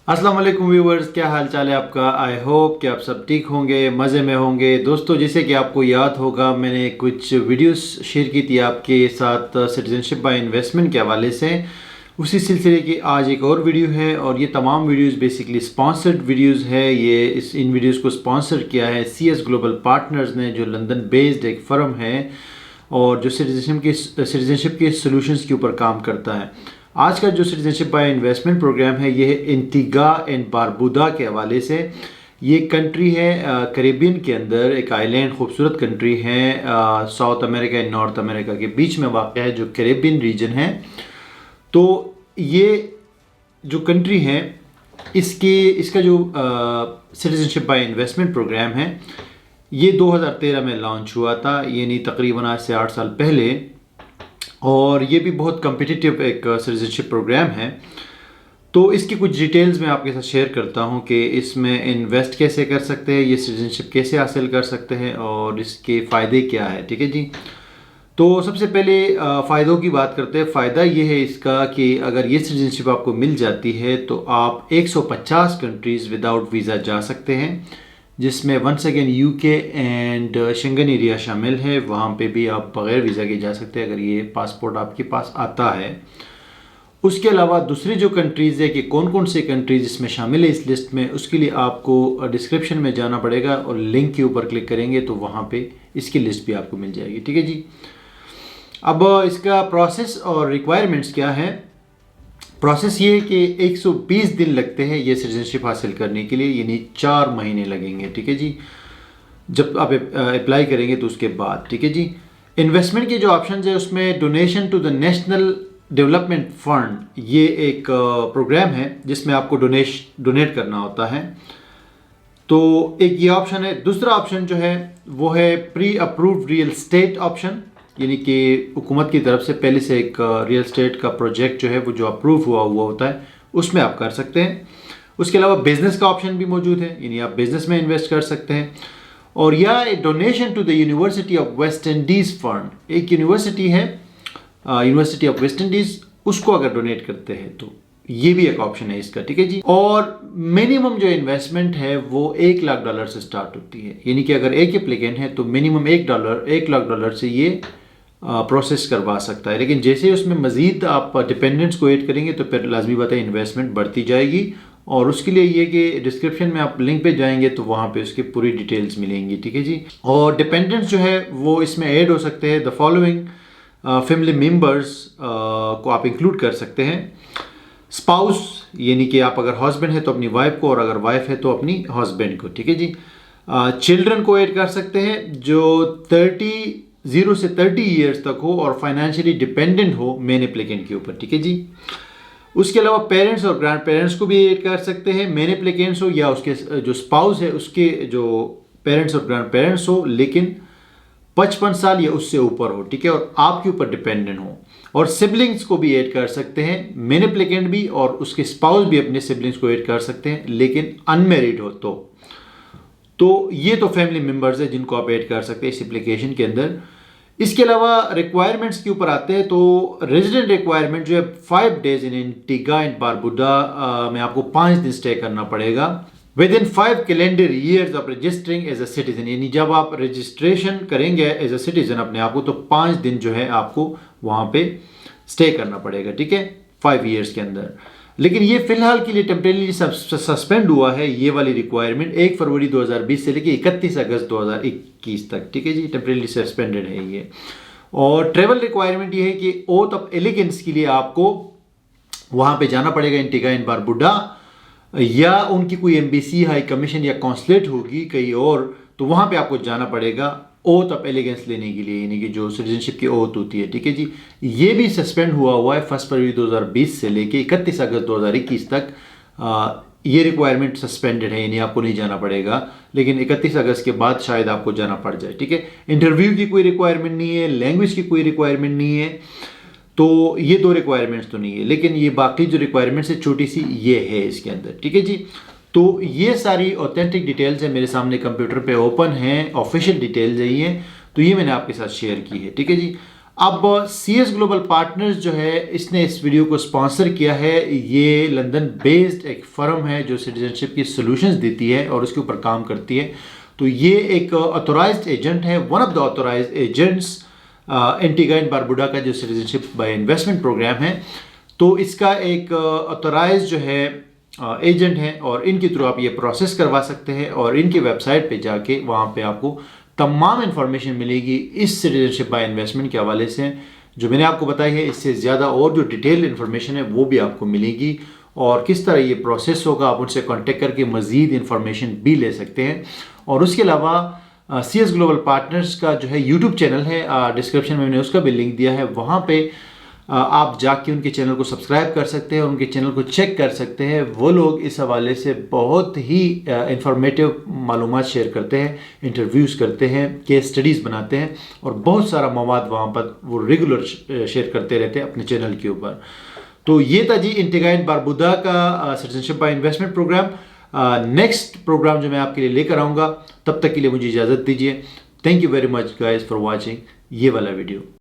अस्सलाम वालेकुम व्यूवर्स, क्या हाल चाल है आपका। आई होप कि आप सब ठीक होंगे, मज़े में होंगे। दोस्तों, जैसे कि आपको याद होगा, मैंने कुछ वीडियोस शेयर की थी आपके साथ सिटीजनशिप बाय इन्वेस्टमेंट के हवाले से। उसी सिलसिले की आज एक और वीडियो है, और ये तमाम वीडियोस बेसिकली स्पॉन्सर्ड वीडियोस है। इन वीडियोस को स्पॉन्सर किया है CS ग्लोबल पार्टनर्स ने, जो लंदन बेस्ड एक फ़र्म है और जो सिटीजनशिप के सॉल्यूशंस के ऊपर काम करता है। आज का जो सिटीजनशिप बाय इन्वेस्टमेंट प्रोग्राम है, ये है एंटीगा एंड बारबुदा के हवाले से। ये कंट्री है कैरेबियन के अंदर, एक आइलैंड, खूबसूरत कंट्री है। South America and north America के बीच में वाक़या है, जो कैरेबियन रीजन है। तो ये जो कंट्री है, इसका जो सिटीजनशिप बाय इन्वेस्टमेंट प्रोग्राम है, ये 2013 में लॉन्च हुआ था, यानी तकरीबन आज से 8 साल पहले। और ये भी बहुत कम्पिटिटिव एक सिटीजनशिप प्रोग्राम है। तो इसकी कुछ डिटेल्स मैं आपके साथ शेयर करता हूँ कि इसमें इन्वेस्ट कैसे कर सकते हैं, ये सिटीजनशिप कैसे हासिल कर सकते हैं और इसके फ़ायदे क्या है। ठीक है जी। तो सबसे पहले फ़ायदों की बात करते हैं। फ़ायदा ये है इसका कि अगर ये सिटीजनशिप आपको मिल जाती है तो आप 150 कंट्रीज़ विदाउट वीज़ा जा सकते हैं, जिसमें once again UK and Schengen area शामिल है। वहाँ पे भी आप बग़ैर वीज़ा के जा सकते हैं अगर ये पासपोर्ट आपके पास आता है। उसके अलावा दूसरी जो कंट्रीज़ है कि कौन कौन से कंट्रीज़ इसमें शामिल है इस लिस्ट में, उसके लिए आपको डिस्क्रिप्शन में जाना पड़ेगा और लिंक के ऊपर क्लिक करेंगे तो वहाँ पे इसकी लिस्ट भी आपको मिल जाएगी। ठीक है जी। अब इसका प्रोसेस और रिक्वायरमेंट्स क्या है। प्रोसेस ये है कि 120 दिन लगते हैं ये सिटीजनशिप हासिल करने के लिए, यानी 4 महीने लगेंगे। ठीक है जी, जब आप अप्लाई करेंगे तो उसके बाद। ठीक है जी। इन्वेस्टमेंट के जो ऑप्शन है, उसमें donation to the national development fund, ये एक प्रोग्राम है जिसमें आपको डोनेट करना होता है। तो एक ये ऑप्शन है। दूसरा ऑप्शन जो है वो है pre approved real estate option, यानी कि हुकूमत की तरफ से पहले से एक रियल स्टेट का प्रोजेक्ट जो है वो जो अप्रूव हुआ होता है, उसमें आप कर सकते हैं। उसके अलावा बिजनेस का ऑप्शन भी मौजूद है, यानी आप बिजनेस में इन्वेस्ट कर सकते हैं। और या donation to the University of West Indies fund, एक यूनिवर्सिटी है यूनिवर्सिटी ऑफ वेस्ट इंडीज़, उसको अगर डोनेट करते हैं तो ये भी एक ऑप्शन है इसका। ठीक है जी। और मिनिमम जो इन्वेस्टमेंट है वो $1 लाख से स्टार्ट होती है, यानी कि अगर एक एप्लीकेंट है तो मिनिमम $1 लाख से ये प्रोसेस करवा सकता है। लेकिन जैसे ही उसमें मज़ीद आप डिपेंडेंट्स को ऐड करेंगे तो फिर लाजमी बात है इन्वेस्टमेंट बढ़ती जाएगी। और उसके लिए ये कि डिस्क्रिप्शन में आप लिंक पे जाएंगे तो वहाँ पे उसकी पूरी डिटेल्स मिलेंगी। ठीक है जी। और डिपेंडेंट्स जो है वो इसमें ऐड हो सकते हैं। द फॉलोइंग फैमिली मेम्बर्स को आप इंक्लूड कर सकते हैं। स्पाउस, यानी कि आप अगर हस्बैंड है तो अपनी वाइफ को, और अगर वाइफ है तो अपनी हस्बैंड को। ठीक है जी। चिल्ड्रन को ऐड कर सकते हैं जो 0 से 30 ईयर्स तक हो और फाइनेंशियली डिपेंडेंट हो मेन एप्लीकेंट के ऊपर। ठीक है जी। उसके अलावा पेरेंट्स और ग्रैंड पेरेंट्स को भी ऐड कर सकते हैं, मेन एप्लीकेंट्स हो या उसके जो स्पाउस है उसके जो पेरेंट्स और ग्रैंड पेरेंट्स हो, लेकिन 55 साल या उससे ऊपर हो। ठीक है, और आपके ऊपर डिपेंडेंट हो। और सिबलिंग्स को भी ऐड कर सकते हैं, मेन एप्लीकेंट भी और उसके स्पाउस भी अपने सिबलिंग्स को ऐड कर सकते हैं, लेकिन अनमेरिड हो तो ये तो फैमिली मेम्बर्स है जिनको आप ऐड कर सकते हैं इस एप्लीकेशन के अंदर। इसके अलावा रिक्वायरमेंट्स के ऊपर आते हैं तो रेजिडेंट रिक्वायरमेंट जो है 5 days in Antigua and Barbuda में आपको 5 दिन स्टे करना पड़ेगा within 5 calendar years of registering as a citizen, यानी जब आप रजिस्ट्रेशन करेंगे एज अ सिटीजन अपने आप को, तो 5 दिन जो है आपको वहाँ पे स्टे करना पड़ेगा। ठीक है, 5 ईयर्स के अंदर। लेकिन ये फिलहाल के लिए टेम्परेरी सस्पेंड हुआ है, ये वाली रिक्वायरमेंट 1 फरवरी 2020 से लेकर 31 अगस्त 2021 तक। ठीक है जी, टेम्परेरी सस्पेंडेड है ये। और ट्रेवल रिक्वायरमेंट ये है कि ओथ ऑफ एलिगेंस के लिए आपको वहाँ पे जाना पड़ेगा एंटीगा एंड बारबुडा, या उनकी कोई एम्बेसी, हाई कमीशन या कॉन्सुलेट होगी कहीं और, तो वहाँ पे आपको जाना पड़ेगा ओथ ऑफ एलिगेंस लेने के लिए, यानी कि जो सिटीजनशिप की ओथ होती है। ठीक है जी। ये भी सस्पेंड हुआ है 1 फरवरी 2020 से लेके 31 अगस्त 2021 तक। ये रिक्वायरमेंट सस्पेंडेड है, यानी आपको नहीं जाना पड़ेगा, लेकिन 31 अगस्त के बाद शायद आपको जाना पड़ जाए। ठीक है, इंटरव्यू की कोई रिक्वायरमेंट नहीं है, लैंग्वेज की कोई रिक्वायरमेंट नहीं है, तो ये 2 रिक्वायरमेंट्स तो नहीं है। लेकिन ये बाकी जो रिक्वायरमेंट्स है छोटी सी ये है इसके अंदर। ठीक है जी। तो ये सारी ऑथेंटिक डिटेल्स है मेरे सामने कंप्यूटर पे ओपन है, ऑफिशियल डिटेल्स है ये, तो ये मैंने आपके साथ शेयर की है। ठीक है जी। अब CS ग्लोबल पार्टनर्स जो है इसने इस वीडियो को स्पॉन्सर किया है। ये लंदन बेस्ड एक फर्म है जो सिटीजनशिप की सॉल्यूशंस देती है और उसके ऊपर काम करती है। तो ये एक ऑथोराइज्ड एजेंट है, one of the authorised agents Antigua and Barbuda का जो सिटीजनशिप बाय इन्वेस्टमेंट प्रोग्राम है। तो इसका एक ऑथोराइज्ड जो है एजेंट है और इनके थ्रू आप ये प्रोसेस करवा सकते हैं और इनकी वेबसाइट पे जाके वहाँ पे आपको तमाम इंफॉर्मेशन मिलेगी इस सिटीजनशिप बाय इन्वेस्टमेंट के हवाले से जो मैंने आपको बताई है। इससे ज़्यादा और जो डिटेल इन्फॉर्मेशन है वो भी आपको मिलेगी और किस तरह ये प्रोसेस होगा आप उनसे कांटेक्ट करके मज़ीद इन्फॉर्मेशन भी ले सकते हैं। और उसके अलावा CS ग्लोबल पार्टनर्स का जो है यूट्यूब चैनल है, डिस्क्रिप्शन में मैंने उसका भी लिंक दिया है, वहाँ पे आप जाके उनके चैनल को सब्सक्राइब कर सकते हैं और उनके चैनल को चेक कर सकते हैं। वो लोग इस हवाले से बहुत ही इंफॉर्मेटिव मालूमात शेयर करते हैं, इंटरव्यूज़ करते हैं, केस स्टडीज़ बनाते हैं और बहुत सारा मवाद वहाँ पर वो रेगुलर शेयर करते रहते हैं अपने चैनल के ऊपर। तो ये था जी एंटीगा एंड बारबुदा का citizenship by investment programme. Next programme जो मैं आपके लिए लेकर आऊँगा, तब तक के लिए मुझे इजाज़त दीजिए। Thank you very much guys for watching ये वाला वीडियो।